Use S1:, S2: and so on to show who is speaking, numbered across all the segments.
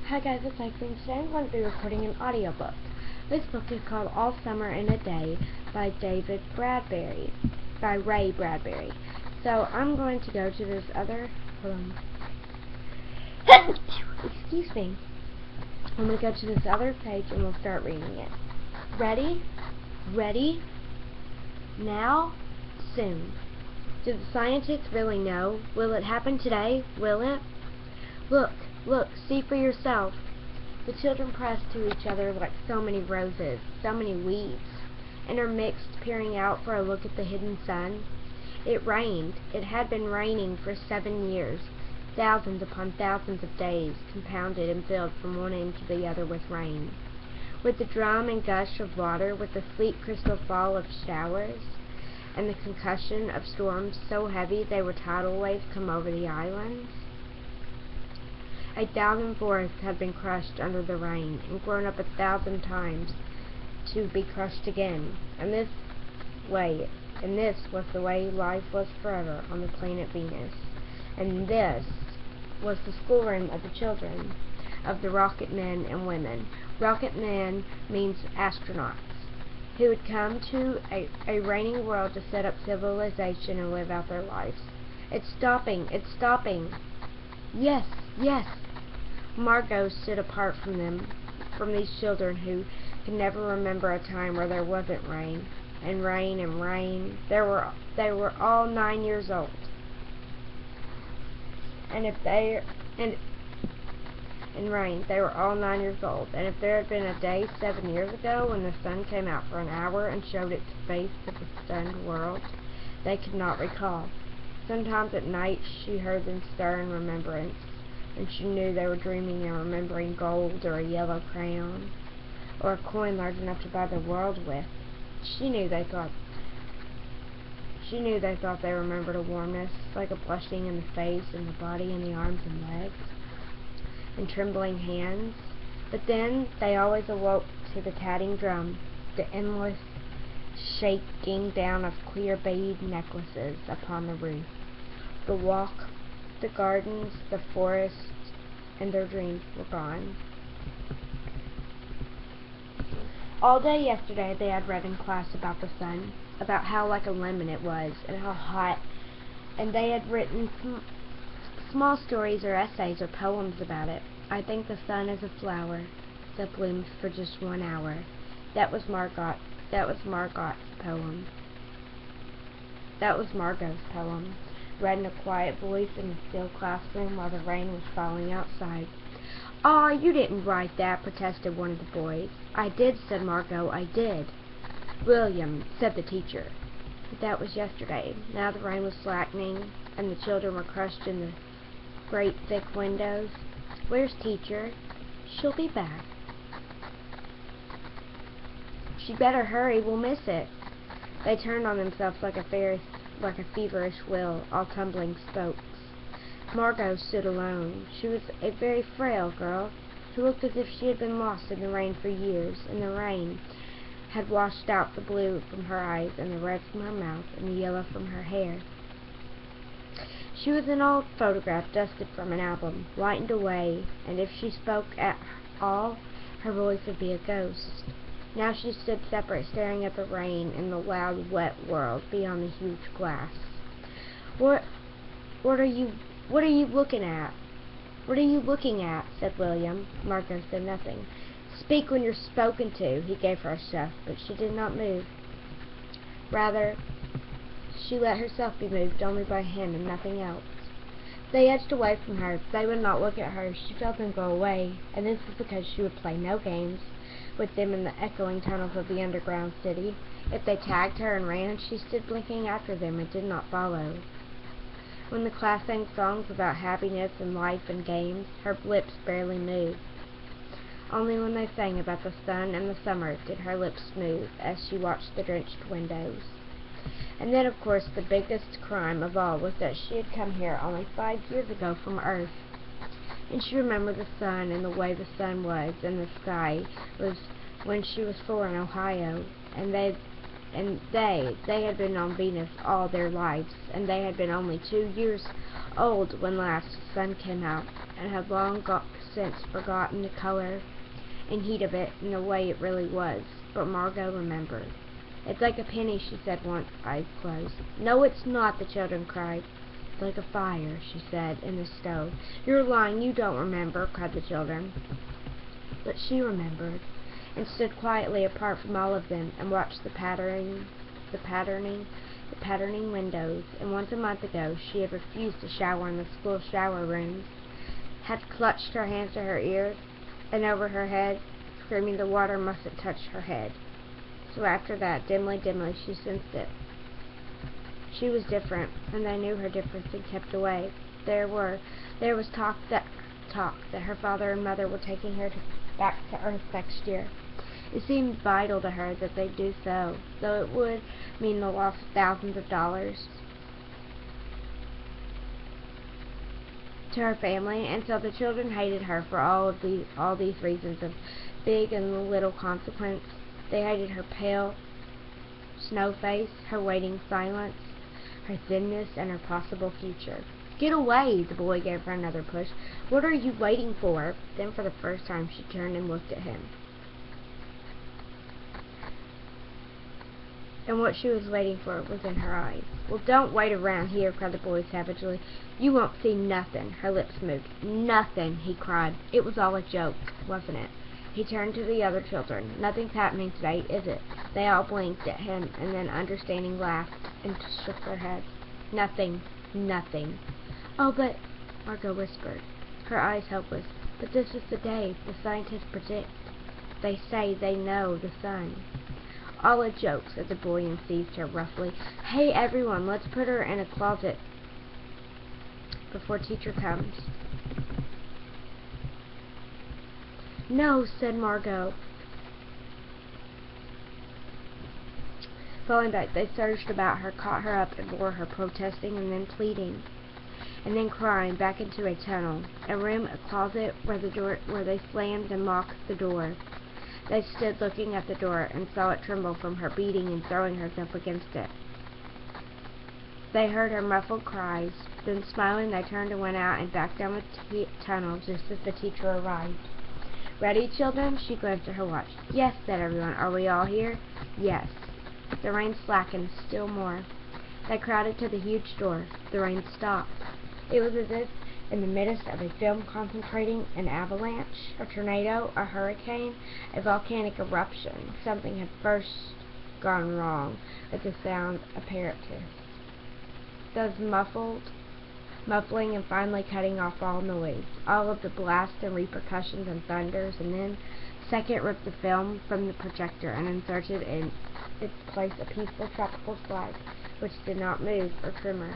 S1: Hi guys, it's Irene. Today I'm going to be recording an audiobook. This book is called All Summer in a Day by Ray Bradbury. So I'm going to go to this other, excuse me. I'm going to go to this other page and we'll start reading it. Ready? Ready? Now? Soon. Do the scientists really know? Will it happen today? Will it? Look, see for yourself. The children pressed to each other like so many roses, so many weeds, intermixed, peering out for a look at the hidden sun. It rained. It had been raining for 7 years, thousands upon thousands of days, compounded and filled from one end to the other with rain. With the drum and gush of water, with the fleet crystal fall of showers, and the concussion of storms so heavy they were tidal waves come over the islands. 1,000 forests had been crushed under the rain, and grown up 1,000 times to be crushed again. And this was the way life was forever on the planet Venus. And this was the schoolroom of the children of the rocket men and women. Rocket men means astronauts, who had come to a raining world to set up civilization and live out their lives. It's stopping! It's stopping! Yes! Yes! Margot stood apart from them, from these children who could never remember a time where there wasn't rain, and rain and rain. They were all 9 years old. Rain. They were all 9 years old. And if there had been a day 7 years ago when the sun came out for an hour and showed its face to the stunned world, they could not recall. Sometimes at night she heard them stir in remembrance, and she knew they were dreaming and remembering gold or a yellow crayon, or a coin large enough to buy the world with. She knew they thought they remembered a warmness, like a blushing in the face and the body and the arms and legs, and trembling hands. But then they always awoke to the tatting drum, the endless shaking down of clear bead necklaces upon the roof, the walk, the gardens, the forest, and their dreams were gone. All day yesterday they had read in class about the sun, about how like a lemon it was, and how hot, and they had written small stories or essays or poems about it. I think the sun is a flower that blooms for just 1 hour. That was Margot's poem. That was Margot's poem, read in a quiet voice in the still classroom while the rain was falling outside. "Aw, you didn't write that," protested one of the boys. "I did," said Margot, "I did." "William," said the teacher. But that was yesterday. Now the rain was slackening, and the children were crushed in the great thick windows. "Where's teacher?" "She'll be back." "She'd better hurry, we'll miss it." They turned on themselves like a feverish will, all tumbling spokes. Margot stood alone. She was a very frail girl, who looked as if she had been lost in the rain for years, and the rain had washed out the blue from her eyes, and the red from her mouth, and the yellow from her hair. She was an old photograph dusted from an album, whitened away, and if she spoke at all, her voice would be a ghost. Now she stood separate, staring at the rain in the loud, wet world beyond the huge glass. What are you looking at?" "What are you looking at?" said William. Margot said nothing. "Speak when you're spoken to." He gave her a shove, but she did not move. Rather, she let herself be moved only by him and nothing else. They edged away from her. They would not look at her. She felt them go away, and this was because she would play no games with them in the echoing tunnels of the underground city. If they tagged her and ran, she stood blinking after them and did not follow. When the class sang songs about happiness and life and games, her lips barely moved. Only when they sang about the sun and the summer did her lips move as she watched the drenched windows. And then, of course, the biggest crime of all was that she had come here only 5 years ago from Earth. And she remembered the sun and the way the sun was and the sky was when she was 4 in Ohio, and and they had been on Venus all their lives, and they had been only 2 years old when last the sun came out, and had long since forgotten the color and heat of it and the way it really was. But Margot remembered. "It's like a penny," she said once, eyes closed. "No, it's not," the children cried. "It's like a fire," she said, "in the stove." "You're lying, you don't remember," cried the children. But she remembered, and stood quietly apart from all of them, and watched the patterning windows. And once a month ago she had refused to shower in the school shower rooms, had clutched her hands to her ears and over her head, screaming the water mustn't touch her head. So after that, dimly she sensed it. She was different, and they knew her difference and kept away. There was talk that her father and mother were taking her back to Earth next year. It seemed vital to her that they do so, though it would mean the loss of thousands of dollars to her family, and so the children hated her for all these reasons of big and little consequence. They hated her pale snow face, her waiting silence, her thinness, and her possible future. "Get away!" The boy gave her another push. "What are you waiting for?" Then for the first time she turned and looked at him. And what she was waiting for was in her eyes. "Well, don't wait around here," cried the boy savagely. "You won't see nothing." Her lips moved. "Nothing," he cried. It was all a joke, wasn't it? He turned to the other children. "Nothing's happening today, is it?" They all blinked at him, and then, understanding, laughed and shook their heads. "Nothing. Nothing." "Oh, but," Margot whispered, her eyes hopeless, "but this is the day the scientists predict. They say they know the sun." "All a joke," said the boy, and seized her roughly. "Hey, everyone, let's put her in a closet before teacher comes." "No," said Margot. Falling back, they surged about her, caught her up, and bore her, protesting and then pleading and then crying, back into a tunnel, a room, a closet, where they slammed and locked the door. They stood looking at the door and saw it tremble from her beating and throwing herself against it. They heard her muffled cries. Then, smiling, they turned and went out and back down the tunnel just as the teacher arrived. "Ready, children?" She glanced at her watch. "Yes," said everyone. "Are we all here?" "Yes." The rain slackened still more. They crowded to the huge door. The rain stopped. It was as if in the midst of a film concentrating an avalanche, a tornado, a hurricane, a volcanic eruption, something had first gone wrong with the sound apparatus. Thus muffling and finally cutting off all noise, all of the blasts and repercussions and thunders, and then second ripped the film from the projector and inserted in its place a peaceful tropical flag, which did not move or tremor.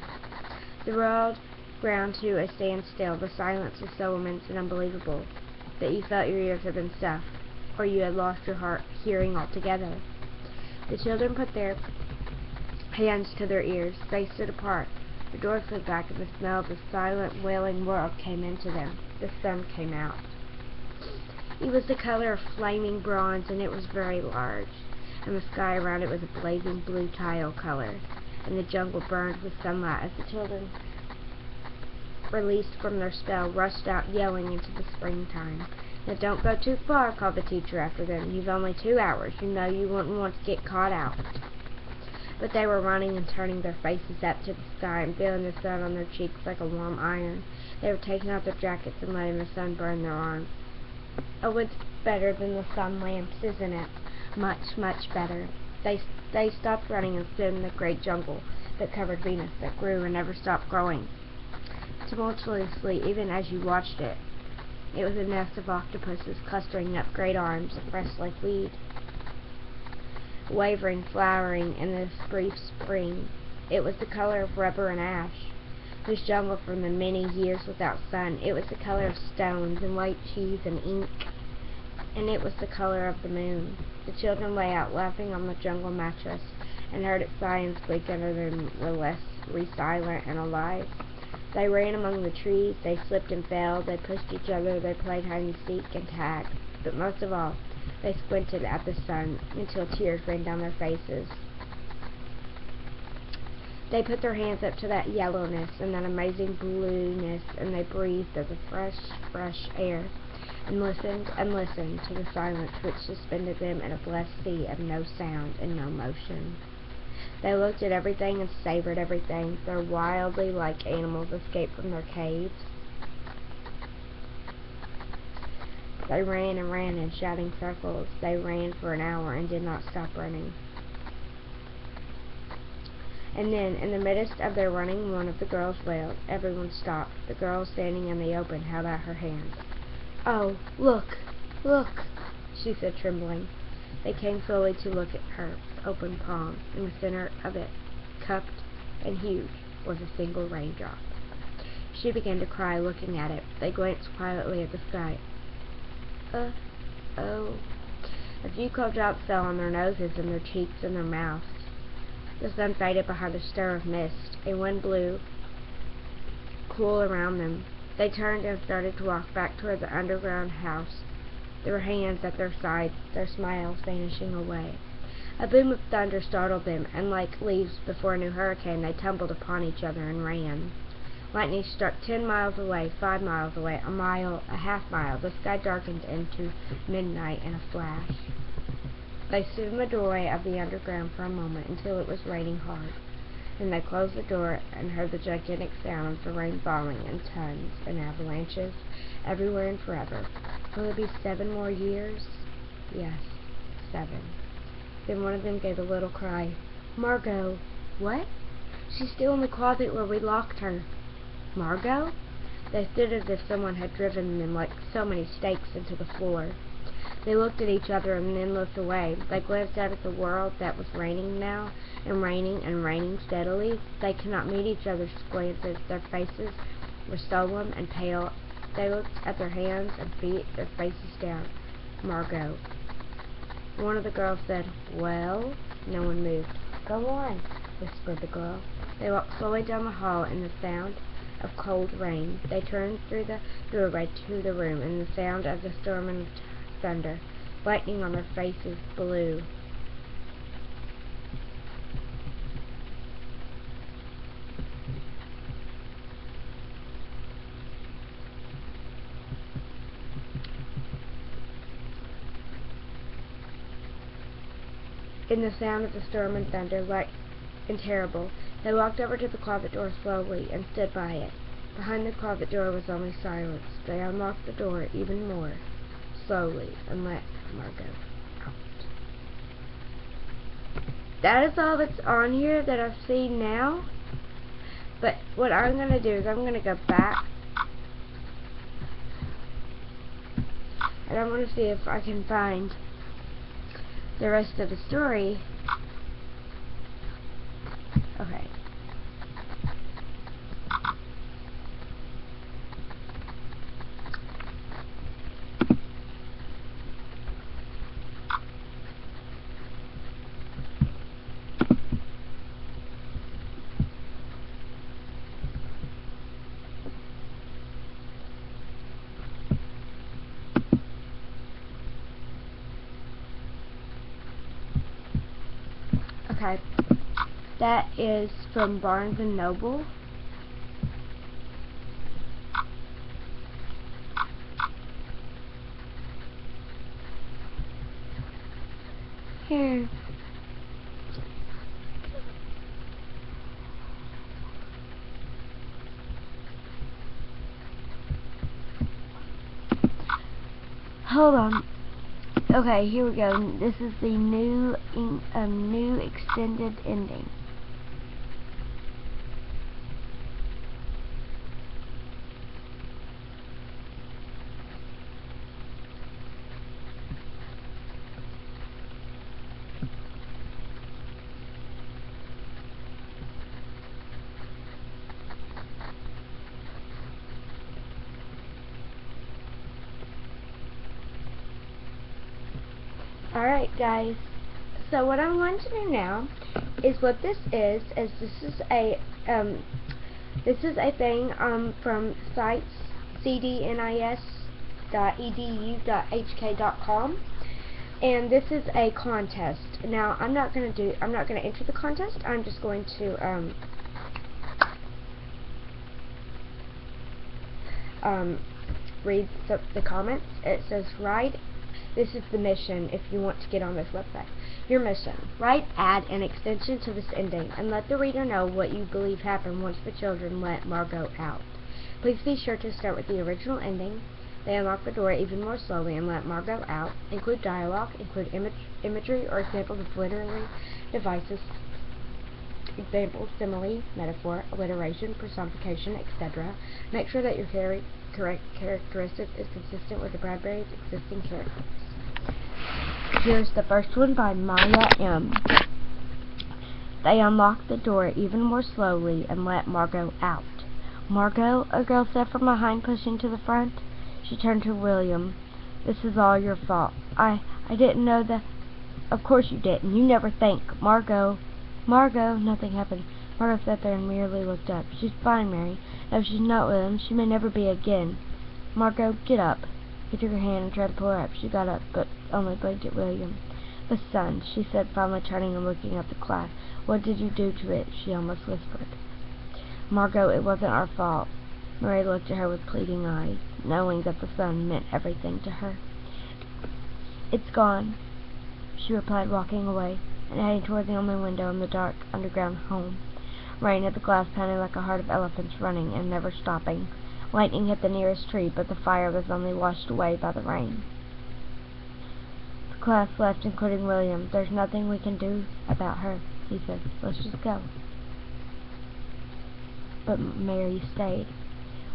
S1: The world ground to a standstill. The silence was so immense and unbelievable that you felt your ears had been stuffed, or you had lost your hearing altogether. The children put their hands to their ears. They stood apart. The door slid back, and the smell of the silent, wailing world came into them. The sun came out. It was the color of flaming bronze, and it was very large, and the sky around it was a blazing blue tile color, and the jungle burned with sunlight as the children, released from their spell, rushed out yelling into the springtime. "Now don't go too far," called the teacher after them. "You've only 2 hours. You know you wouldn't want to get caught out." But they were running and turning their faces up to the sky and feeling the sun on their cheeks like a warm iron. They were taking off their jackets and letting the sun burn their arms. "Oh, it's better than the sun lamps, isn't it?" "Much, much better." They stopped running and stood in the great jungle that covered Venus, that grew and never stopped growing tumultuously even as you watched it. It was a nest of octopuses clustering up great arms of fresh like weed, wavering, flowering in this brief spring. It was the color of rubber and ash, this jungle from the many years without sun. It was the color of stones and white cheese and ink, and it was the color of the moon. The children lay out laughing on the jungle mattress, and heard it sigh and squeak under them were less silent and alive. They ran among the trees, they slipped and fell, they pushed each other, they played hide-and-seek and tag. But most of all, they squinted at the sun until tears ran down their faces. They put their hands up to that yellowness and that amazing blueness, and they breathed of the fresh, fresh air, and listened to the silence which suspended them in a blessed sea of no sound and no motion. They looked at everything and savored everything. Their wildly like animals escaped from their caves. They ran and ran in shouting circles. They ran for an hour and did not stop running. And then, in the midst of their running, one of the girls wailed. Everyone stopped. The girl standing in the open held out her hand. "Oh, look, look," she said, trembling. They came slowly to look at her open palm. In the center of it, cupped and huge, was a single raindrop. She began to cry, looking at it. They glanced quietly at the sky. Oh. A few cold drops fell on their noses and their cheeks and their mouths. The sun faded behind a stir of mist. A wind blew cool around them. They turned and started to walk back toward the underground house, their hands at their sides, their smiles vanishing away. A boom of thunder startled them, and like leaves before a new hurricane, they tumbled upon each other and ran. Lightning struck 10 miles away, 5 miles away, a mile, a half-mile. The sky darkened into midnight in a flash. They stood in the doorway of the underground for a moment until it was raining hard. Then they closed the door and heard the gigantic sound of the rain falling in tons and avalanches everywhere and forever. Will it be 7 more years? Yes, 7. Then one of them gave a little cry. "Margot!" "What?" "She's still in the closet where we locked her." "Margot?" They stood as if someone had driven them like so many stakes into the floor. They looked at each other and then looked away. They glanced out at the world that was raining now, and raining steadily. They could not meet each other's glances. Their faces were solemn and pale. They looked at their hands and feet, their faces down. "Margot." One of the girls said, "Well?" No one moved. "Go on," whispered the girl. They walked slowly down the hall in the sound of cold rain. They turned through the doorway to the room in the sound of the storm and thunder. Lightning on their faces blew. In the sound of the storm and thunder, light and terrible. They walked over to the closet door slowly and stood by it. Behind the closet door was only silence. They unlocked the door even more slowly and let Margot out. That is all that's on here that I've seen now. But what I'm going to do is I'm going to go back and I'm going to see if I can find the rest of the story. Okay. Okay, that is from Barnes & Noble. Here. Hold on. Okay, here we go. This is the new extended ending. Alright guys, so what I'm going to do now is what this is this is a thing from sites cdnis.edu.hk.com, and this is a contest. Now I'm not going to enter the contest. I'm just going to read the comments. It says, this is the mission if you want to get on this website. Your mission: write, add an extension to this ending, and let the reader know what you believe happened once the children let Margot out. Please be sure to start with the original ending. They unlock the door even more slowly and let Margot out. Include dialogue, include imagery or examples of literary devices, examples, simile, metaphor, alliteration, personification, etc. Make sure that your correct characteristic is consistent with the Bradbury's existing characters. Here's the first one by Maya M. They unlock the door even more slowly and let Margot out. Margot, a girl said from behind, pushing to the front. She turned to William. This is all your fault. I didn't know that. Of course you didn't. You never think. Margot, nothing happened. Margot sat there and merely looked up. She's fine, Mary. No, she's not with him. She may never be again. Margot, get up. He took her hand and tried to pull her up. She got up, but only blinked at William. The sun, she said, finally turning and looking at the class. What did you do to it? She almost whispered. Margot, it wasn't our fault. Mary looked at her with pleading eyes, knowing that the sun meant everything to her. It's gone, she replied, walking away and heading toward the only window in the dark underground home. Rain hit the glass, pounding like a herd of elephants running and never stopping. Lightning hit the nearest tree, but the fire was only washed away by the rain. The class left, including William. There's nothing we can do about her, he said. Let's just go. But Mary stayed.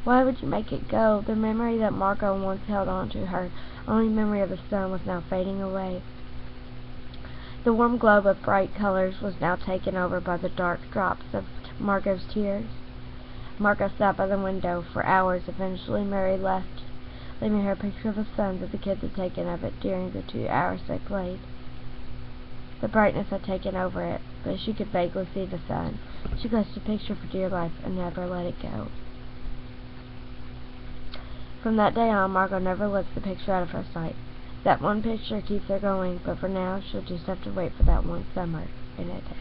S1: Why would you make it go? The memory that Margot once held on to, her only memory of the sun, was now fading away. The warm globe of bright colors was now taken over by the dark drops of Margot's tears. Margot sat by the window for hours. Eventually Mary left, leaving her a picture of the sun that the kids had taken of it during the 2 hours they played. The brightness had taken over it, but she could vaguely see the sun. She clutched the picture for dear life and never let it go. From that day on, Margot never lets the picture out of her sight. That one picture keeps her going, but for now, she'll just have to wait for that one summer in a day.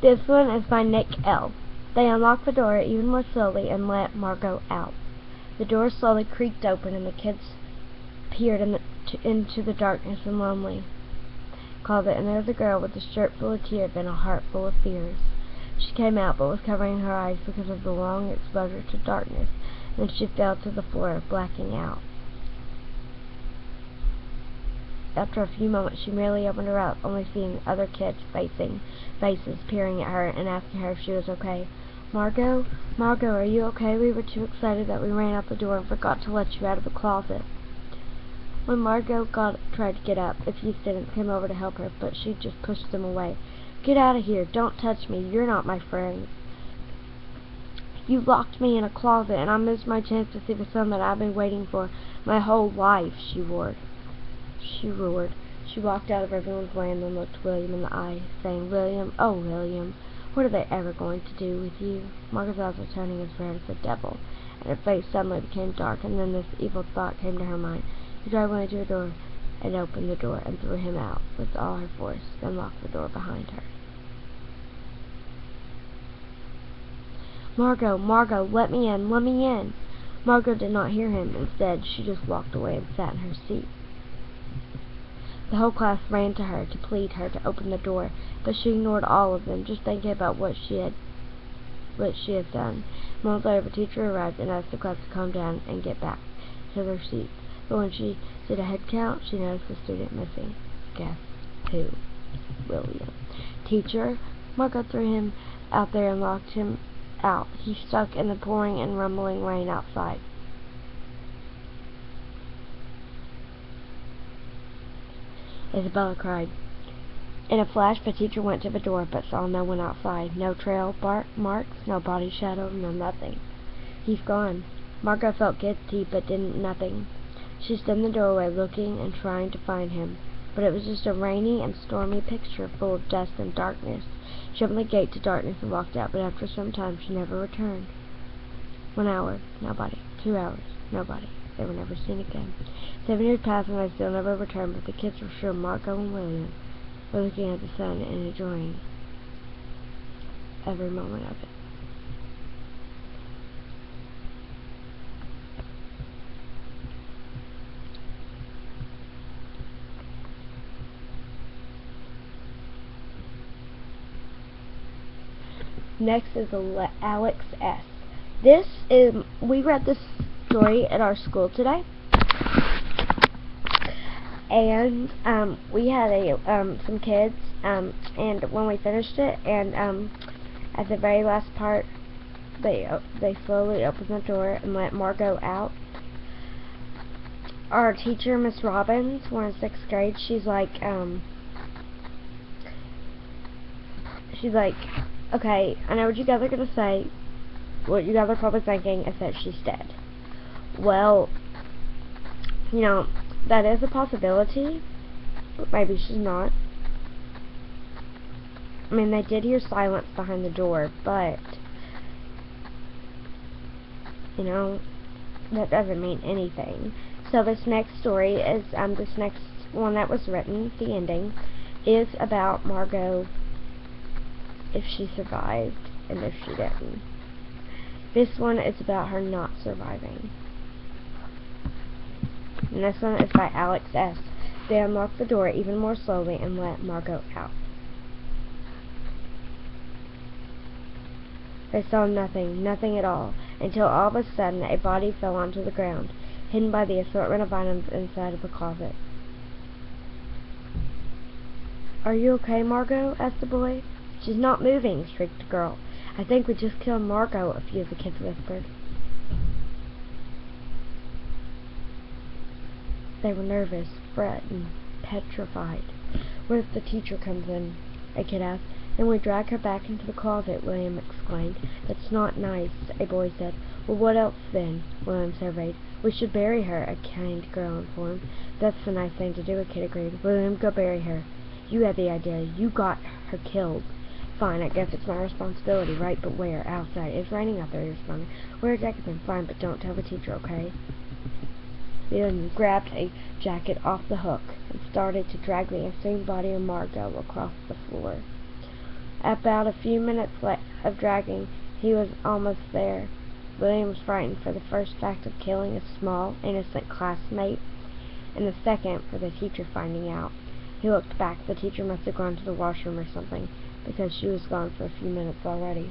S1: This one is by Nick L. They unlocked the door even more slowly and let Margot out. The door slowly creaked open and the kids peered into the darkness and lonely closet, and there was a girl with a shirt full of tears and a heart full of fears. She came out but was covering her eyes because of the long exposure to darkness, and she fell to the floor, blacking out. After a few moments, she merely opened her eyes, only seeing other kids' faces peering at her and asking her if she was okay. Margot, are you okay? We were too excited that we ran out the door and forgot to let you out of the closet. When Margot tried to get up, a few students came over to help her, but she just pushed them away. Get out of here. Don't touch me. You're not my friends. You locked me in a closet, and I missed my chance to see the sun that I've been waiting for my whole life, she roared. She walked out of everyone's way and then looked William in the eye, saying, William, oh William, what are they ever going to do with you? Margot's eyes were turning as red as the devil, and her face suddenly became dark, and then this evil thought came to her mind. She went to the door and opened the door and threw him out with all her force, then locked the door behind her. Margot, let me in. Margot did not hear him. Instead, she just walked away and sat in her seat. The whole class ran to her to plead her to open the door, but she ignored all of them, just thinking about what she had done. Moments later, the teacher arrived and asked the class to calm down and get back to their seats. But when she did a head count, she noticed a student missing. Guess who? William. Teacher? Margot threw him out there and locked him out. He stuck in the pouring and rumbling rain outside. Isabella cried. In a flash, the teacher went to the door, but saw no one outside. No trail marks, no body shadow, no nothing. He's gone. Margot felt guilty, but didn't nothing. She stood in the doorway, looking and trying to find him. But it was just a rainy and stormy picture, full of dust and darkness. She opened the gate to darkness and walked out, but after some time she never returned. 1 hour, nobody. 2 hours, nobody. They were never seen again. 7 years passed and they still never returned, but the kids were sure Margot and William were looking at the sun and enjoying every moment of it. Next is Alex S. We read this story at our school today, and we had some kids, and when we finished it, and at the very last part, they slowly opened the door and let Margot out. Our teacher, Miss Robbins, we're in 6th grade. She's like, okay, I know what you guys are gonna say. What you guys are probably thinking is that she's dead. Well, you know, that is a possibility, but maybe she's not. I mean, they did hear silence behind the door, but, you know, that doesn't mean anything. So this next story is, this next one that was written, the ending, is about Margot, if she survived, and if she didn't. This one is about her not surviving. And this one is by Alex S. They unlocked the door even more slowly and let Margot out. They saw nothing at all, until all of a sudden a body fell onto the ground, hidden by the assortment of items inside of a closet. "Are you okay, Margot?" asked the boy. "She's not moving," shrieked the girl. "I think we just killed Margot," a few of the kids whispered. They were nervous, frightened, petrified. "What if the teacher comes in?" a kid asked. "Then we drag her back into the closet," William exclaimed. "That's not nice," a boy said. "Well, what else then?" William surveyed. "We should bury her," a kind girl informed. "That's the nice thing to do," a kid agreed. "William, go bury her. You had the idea. You got her killed." "Fine, I guess it's my responsibility, right? But where? Outside. It's raining out there," he responded. "Wear a jacket then." "Fine, but don't tell the teacher, okay?" William grabbed a jacket off the hook and started to drag the insane body of Margot across the floor. About a few minutes of dragging, he was almost there. William was frightened for the first fact of killing a small, innocent classmate, and the second for the teacher finding out. He looked back. The teacher must have gone to the washroom or something, because she was gone for a few minutes already.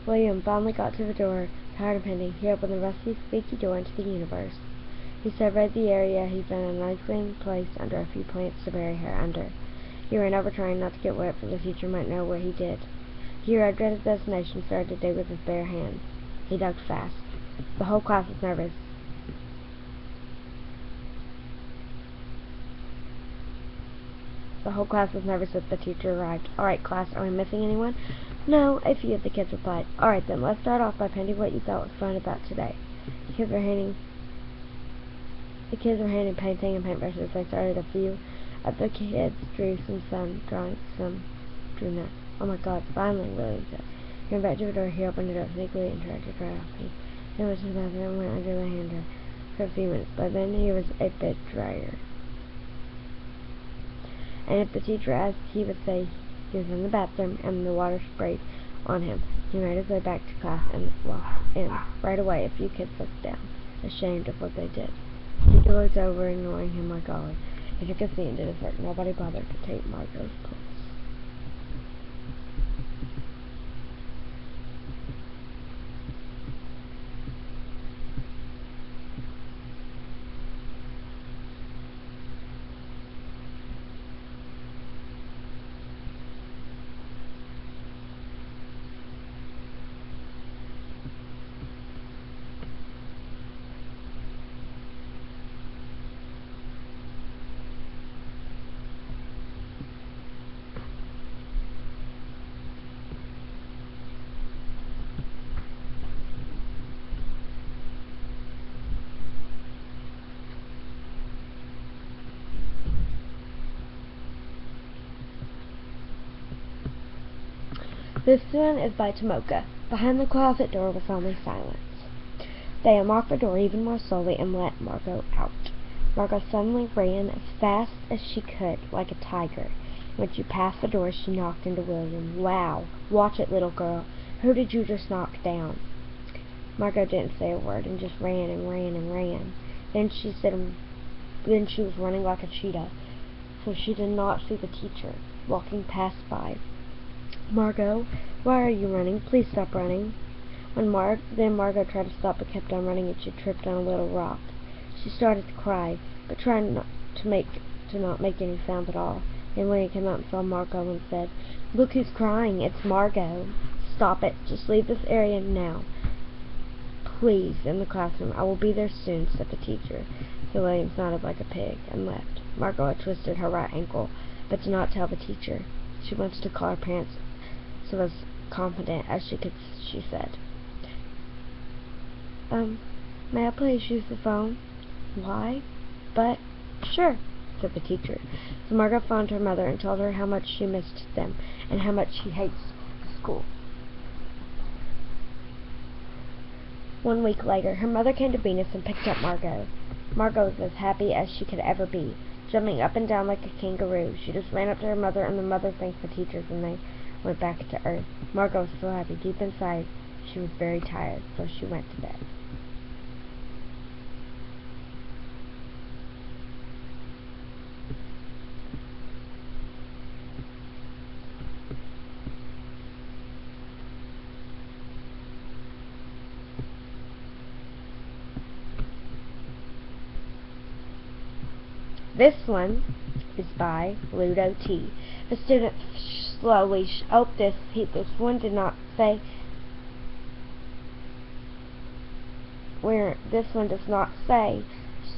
S1: William finally got to the door. Tired of pending, he opened the rusty, squeaky door into the universe. He surveyed the area. He found a nice clean place under a few plants to bury her under. He ran over, trying not to get wet, for the teacher might know what he did. He arrived at his destination, started to dig with his bare hands. He dug fast. The whole class was nervous. As the teacher arrived. "All right, class, are we missing anyone?" "No," a few of the kids replied. "All right, then, let's start off by painting what you thought was fun about today." The kids were handing painting and paintbrushes. They started. A few of the kids drew some sun, drawing some drew none. "Oh my God, finally," William said. He went back to the door. He opened it up sneakily and tried to dry off. He then went to the bathroom and went under the hand dryer for a few minutes, but then he was a bit drier. And if the teacher asked, he would say he was in the bathroom and the water sprayed on him. He made his way back to class and walked in. Right away, a few kids looked down, ashamed of what they did. The teacher looked over, ignoring him like always. He took a seat and did his work. Nobody bothered to take Margot's pulse. This one is by Tomoka. Behind the closet door was only silence. They unlocked the door even more slowly and let Margot out. Margot suddenly ran as fast as she could, like a tiger. When she passed the door, she knocked into William. "Wow! Watch it, little girl. Who did you just knock down?" Margot didn't say a word and just ran and ran and ran. Then she was running like a cheetah, so she did not see the teacher walking past by. "Margot, why are you running? Please stop running." Then Margot tried to stop but kept on running, and she tripped on a little rock. She started to cry, but tried not to make any sound at all. Then William came out and saw Margot and said, "Look who's crying, it's Margot." "Stop it, just leave this area now, please, in the classroom. I will be there soon," said the teacher. So William nodded like a pig and left. Margot had twisted her right ankle, but did not tell the teacher. She wanted to call her parents, so as confident as she could, she said, May I please use the phone?" "Why? But, sure," said the teacher. So Margot phoned her mother and told her how much she missed them and how much she hates school. 1 week later, her mother came to Venus and picked up Margot. Margot was as happy as she could ever be, jumping up and down like a kangaroo. She just ran up to her mother, and the mother thanked the teachers, and they went back to Earth. Margot was so happy. Deep inside, she was very tired, so she went to bed. This one is by Ludo T. The student slowly this one did not say where this one does not say.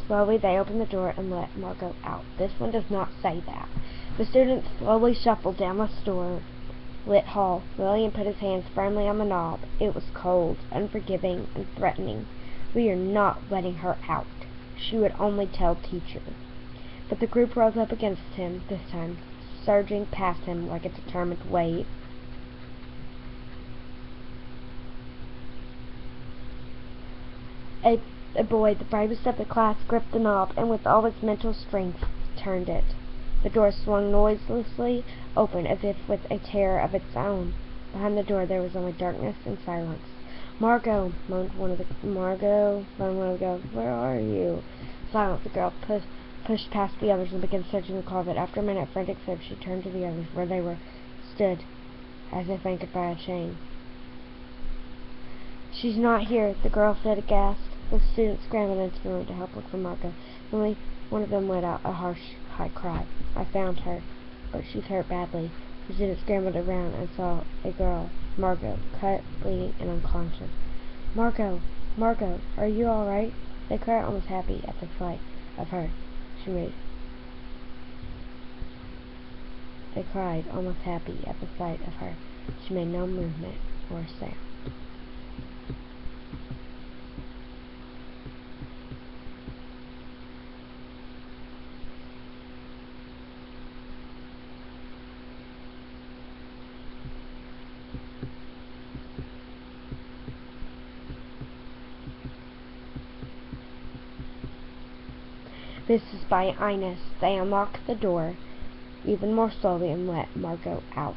S1: Slowly they opened the door and let Margot out. This one does not say that. The student slowly shuffled down the lit hall. William put his hands firmly on the knob. It was cold, unforgiving, and threatening. "We are not letting her out. She would only tell teacher." But the group rose up against him this time, surging past him like a determined wave. A boy, the bravest of the class, gripped the knob and with all his mental strength turned it. The door swung noiselessly open as if with a terror of its own. Behind the door there was only darkness and silence. "Margot," moaned one of the girls. "Where are you?" Silence. The girl pushed past the others and began searching the closet. After a minute of frantic search, she turned to the others, where they stood, as if anchored by a chain. "She's not here," the girl said, aghast. The students scrambled into the room to help look for Margot. Suddenly, one of them let out a harsh, high cry. "I found her, but she's hurt badly." The students scrambled around and saw a girl, Margot, cut, bleeding, and unconscious. "Margot, Margot, are you all right?" They cried, almost happy at the sight of her. They cried, almost happy at the sight of her. She made no movement or sound. This is by Ines. They unlocked the door even more slowly and let Margot out.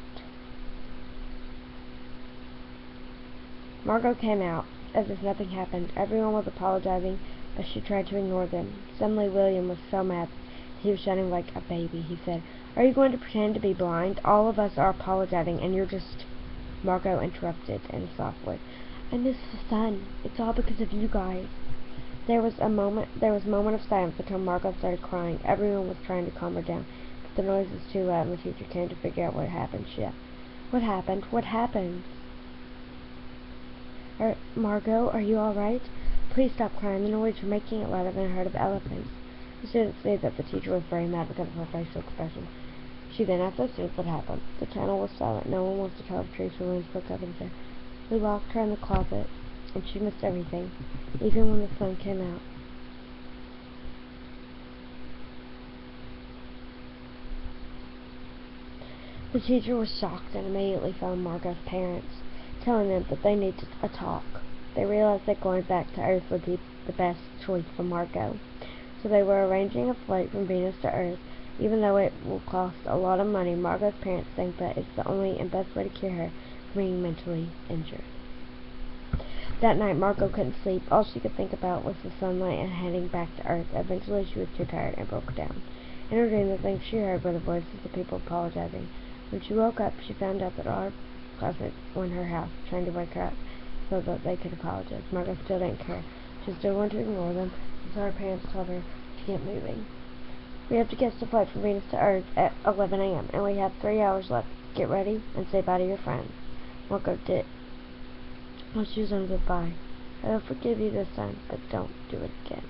S1: Margot came out as if nothing happened. Everyone was apologizing, but she tried to ignore them. Suddenly William was so mad that he was shouting like a baby. He said, "Are you going to pretend to be blind? All of us are apologizing, and you're just—" Margot interrupted in a soft voice. "I miss the sun. It's all because of you guys." There was a moment of silence until Margot started crying. Everyone was trying to calm her down, but the noise was too loud, and the teacher came to figure out what happened. She asked, "What happened? What happened?" "Margot, are you all right? Please stop crying. The noise you're making it louder than a herd of elephants." The students said that the teacher was very mad because of her facial expression. She then asked the students what happened. The channel was silent. No one wants to tell the truth, so William spoke up and said, "We locked her in the closet, and she missed everything, even when the sun came out." The teacher was shocked and immediately phoned Margot's parents, telling them that they needed a talk. They realized that going back to Earth would be the best choice for Margot, so they were arranging a flight from Venus to Earth. Even though it will cost a lot of money, Margot's parents think that it's the only and best way to cure her from being mentally injured. That night, Margot couldn't sleep. All she could think about was the sunlight and heading back to Earth. Eventually, she was too tired and broke down. In her dream, the things she heard were the voices of people apologizing. When she woke up, she found out that all her classmates were in her house, trying to wake her up so that they could apologize. Margot still didn't care. She still wanted to ignore them, and so her parents told her to get moving. We have to catch the flight from Venus to Earth at 11 a.m., and we have 3 hours left. Get ready and say bye to your friends. Margot did. While she was on goodbye. I'll forgive you this time, but don't do it again.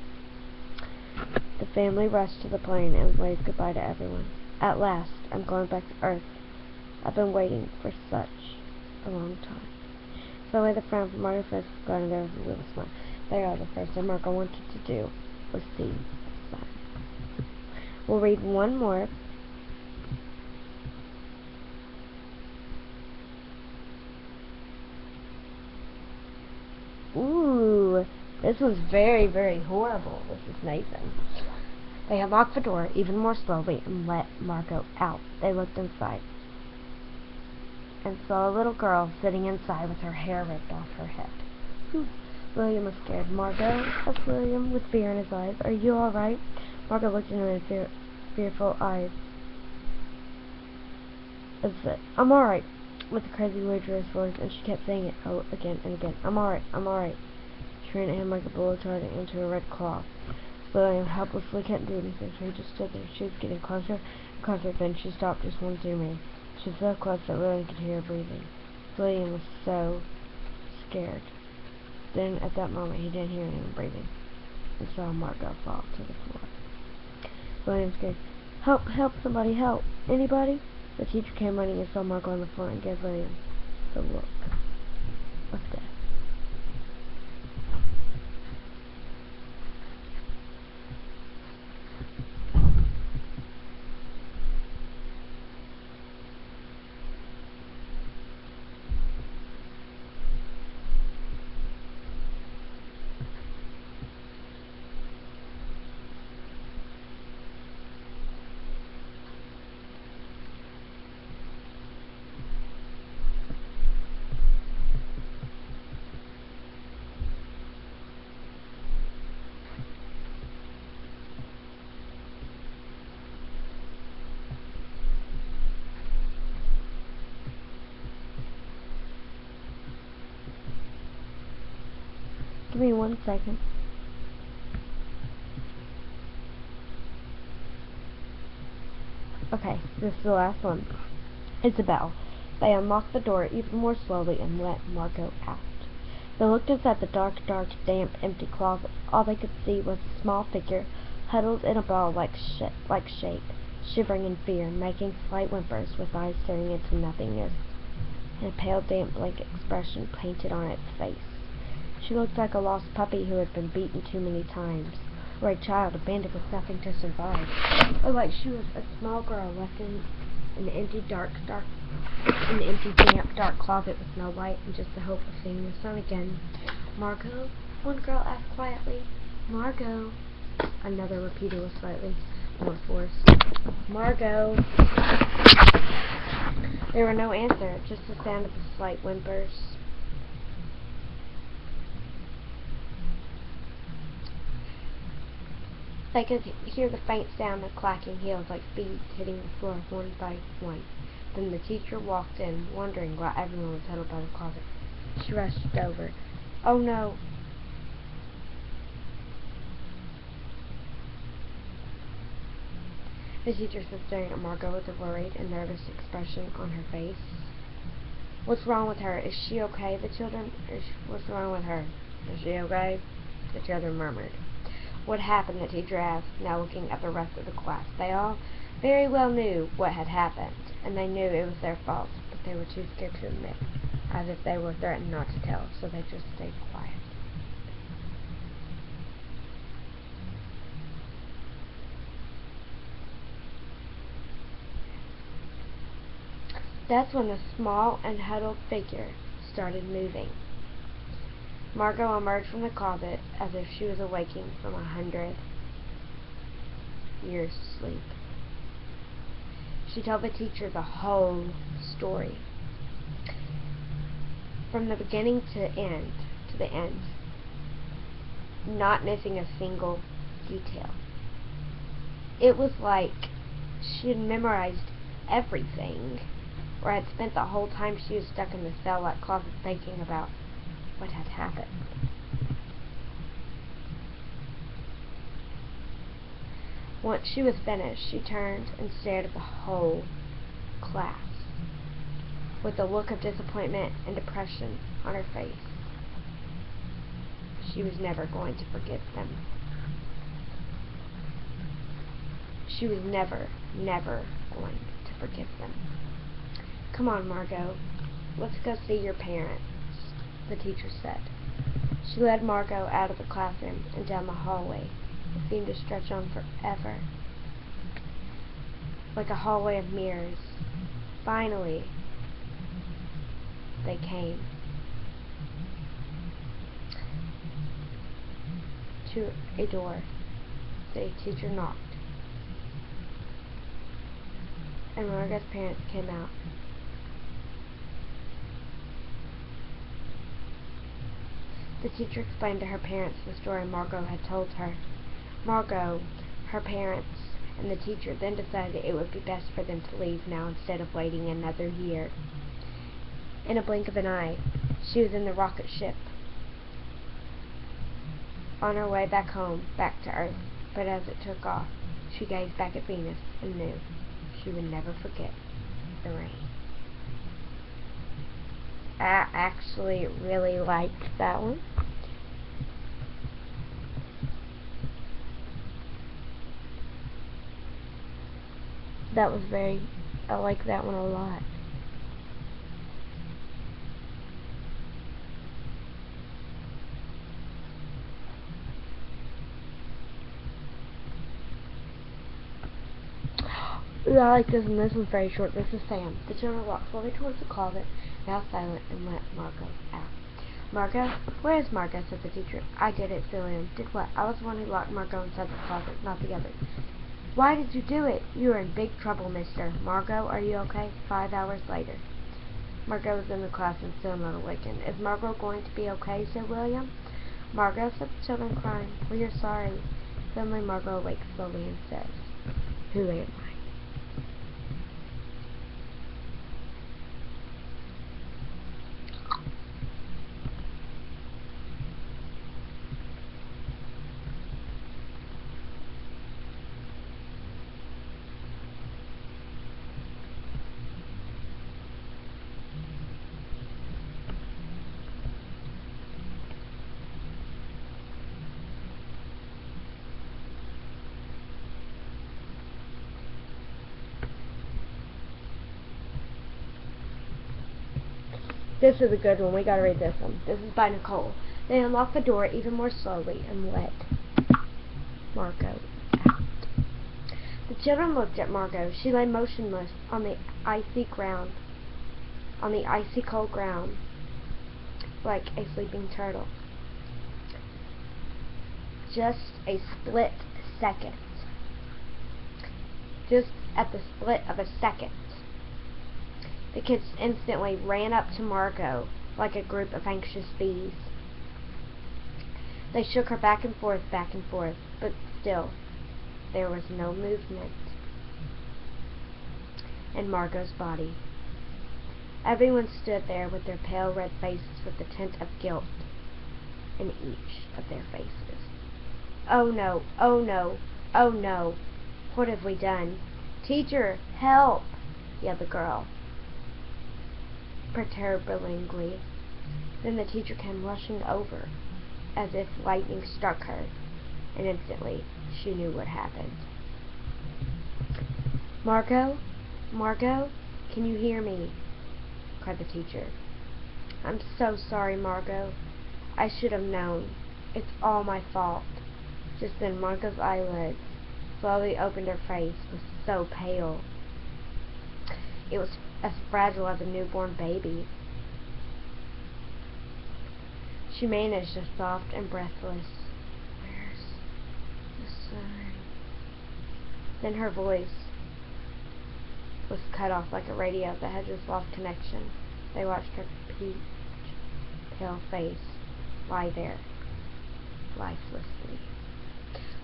S1: The family rushed to the plane and waved goodbye to everyone. At last, I'm going back to Earth. I've been waiting for such a long time. Suddenly the frown from Margot's face was gone, and there was a little smile. There, the first thing Margot wanted to do was see the sun. We'll read one more. Ooh, this was very, very horrible. This is Nathan. They unlocked the door even more slowly and let Margot out. They looked inside and saw a little girl sitting inside with her hair ripped off her head. Whew. William was scared. Margot, asked William with fear in his eyes. Are you all right? Margot looked into him in fearful eyes. I'm all right, with a crazy waitress voice, and she kept saying it again and again. I'm all right, I'm all right. She ran at him like a bullet darting into a red cloth. William helplessly couldn't do anything, so he just stood there. She was getting closer and closer, then she stopped just once near me. She was so close that William could hear her breathing. William was so scared. Then, at that moment, he didn't hear anyone breathing, and saw Margot fall to the floor. William scared. Help, help, somebody, help. Anybody? The teacher came running and saw Margot on the floor and gave William the look of death. Give me 1 second. Okay, this is the last one. Isabel. They unlocked the door even more slowly and let Margot out. They looked inside the dark, damp, empty closet. All they could see was a small figure huddled in a ball-like shape, shivering in fear, making slight whimpers with eyes staring into nothingness, and a pale, damp, blank expression painted on its face. She looked like a lost puppy who had been beaten too many times, or a child abandoned with nothing to survive, or like she was a small girl left in an empty, damp, dark closet with no light and just the hope of seeing the sun again. Margot? One girl asked quietly. Margot? Another repeated with slightly more force. Margot? There were no answer, just the sound of the slight whimpers. They could hear the faint sound of clacking heels like beads hitting the floor one by one. Then the teacher walked in, wondering why everyone was huddled by the closet. She rushed over. Oh no! The teacher stood staring at Margot with a worried and nervous expression on her face. What's wrong with her? Is she okay? What's wrong with her? Is she okay? The children murmured. What happened? The teacher asked, now looking at the rest of the class. They all very well knew what had happened, and they knew it was their fault, but they were too scared to admit, as if they were threatened not to tell, so they just stayed quiet. That's when the small and huddled figure started moving. Margot emerged from the closet as if she was awaking from 100 years' sleep. She told the teacher the whole story, from the beginning to the end, not missing a single detail. It was like she had memorized everything, or had spent the whole time she was stuck in the cell-like closet thinking about what had happened. Once she was finished, she turned and stared at the whole class with a look of disappointment and depression on her face. She was never going to forgive them. She was never going to forgive them. "Come on, Margot. Let's go see your parents," the teacher said. She led Margot out of the classroom and down the hallway. It seemed to stretch on forever, like a hallway of mirrors. Finally, they came to a door. The teacher knocked, and Margot's parents came out. The teacher explained to her parents the story Margot had told her. Margot, her parents, and the teacher then decided it would be best for them to leave now instead of waiting another year. In a blink of an eye, she was in the rocket ship, on her way back home, back to Earth. But as it took off, she gazed back at Venus and knew she would never forget the rain. I actually really liked that one. I like that one a lot. I like this one. This one's very short. This is Sam. The children walked slowly towards the closet, now silent, and let Margot out. "Margot? Where is Margot?" said the teacher. "I did it," silly Anne. "Did what?" "I was the one who locked Margot inside the closet, not the others." "Why did you do it? You are in big trouble, mister. Margot, are you okay?" 5 hours later. Margot was in the class and still not awakened. "Is Margot going to be okay?" said William. "Margot," said the children, crying. "We are sorry." Suddenly Margot awakes slowly and says, "Who am I?" This is a good one. We gotta read this one. This is by Nicole. They unlocked the door even more slowly and let Margot out. The children looked at Margot. She lay motionless on the icy cold ground, like a sleeping turtle. Just a split second. Just at the split of a second. The kids instantly ran up to Margot like a group of anxious bees. They shook her back and forth, but still there was no movement in Margot's body. Everyone stood there with their pale red faces with the tint of guilt in each of their faces. "Oh no, oh no, oh no, what have we done? Teacher, help!" yelled the girl, perturbingly. Then the teacher came rushing over, as if lightning struck her, and instantly she knew what happened. "Margot? Margot? Can you hear me?" cried the teacher. "I'm so sorry, Margot. I should have known. It's all my fault." Just then Margot's eyelids slowly opened. Her face was so pale. It was as fragile as a newborn baby. She managed a soft and breathless, "Where's the sun?" Then her voice was cut off like a radio that had just lost connection. They watched her peach pale face lie there, lifelessly.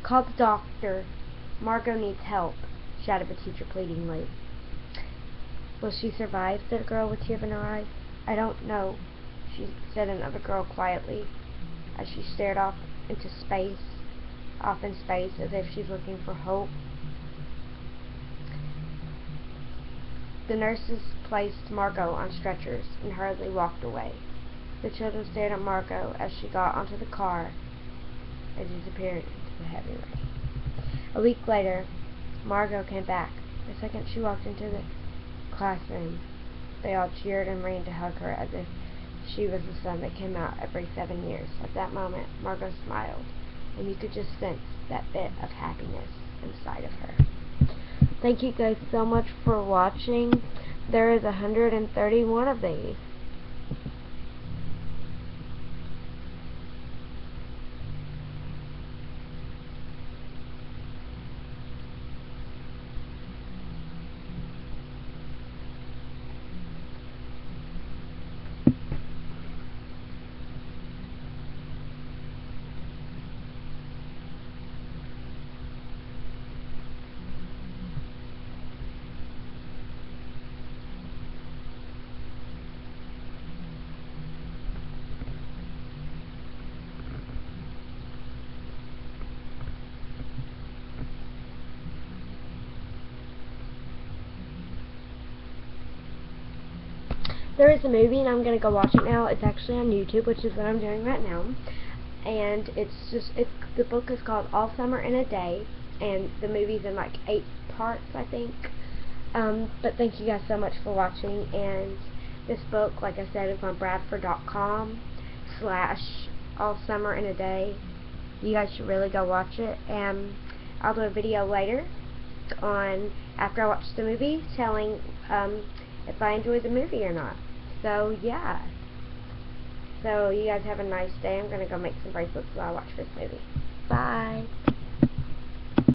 S1: "Call the doctor. Margot needs help," shouted the teacher pleadingly. "Will she survive?" said a girl with tears in her eyes. "I don't know," said another girl quietly, as she stared off in space, as if she's looking for hope. The nurses placed Margot on stretchers and hurriedly walked away. The children stared at Margot as she got onto the car and disappeared into the heavy rain. A week later, Margot came back. The second she walked into the classroom, they all cheered and ran to hug her as if she was the sun that came out every 7 years. At that moment, Margot smiled, and you could just sense that bit of happiness inside of her. Thank you guys so much for watching. There is 131 of these. There is a movie, and I'm going to go watch it now. It's actually on YouTube, which is what I'm doing right now. And the book is called All Summer in a Day, and the movie's in like 8 parts, I think. But thank you guys so much for watching. And this book, like I said, is on Bradford.com/All Summer in a Day. You guys should really go watch it. And I'll do a video later after I watch the movie, telling if I enjoyed the movie or not. So yeah. So you guys have a nice day. I'm gonna go make some bracelets while I watch this movie. Bye.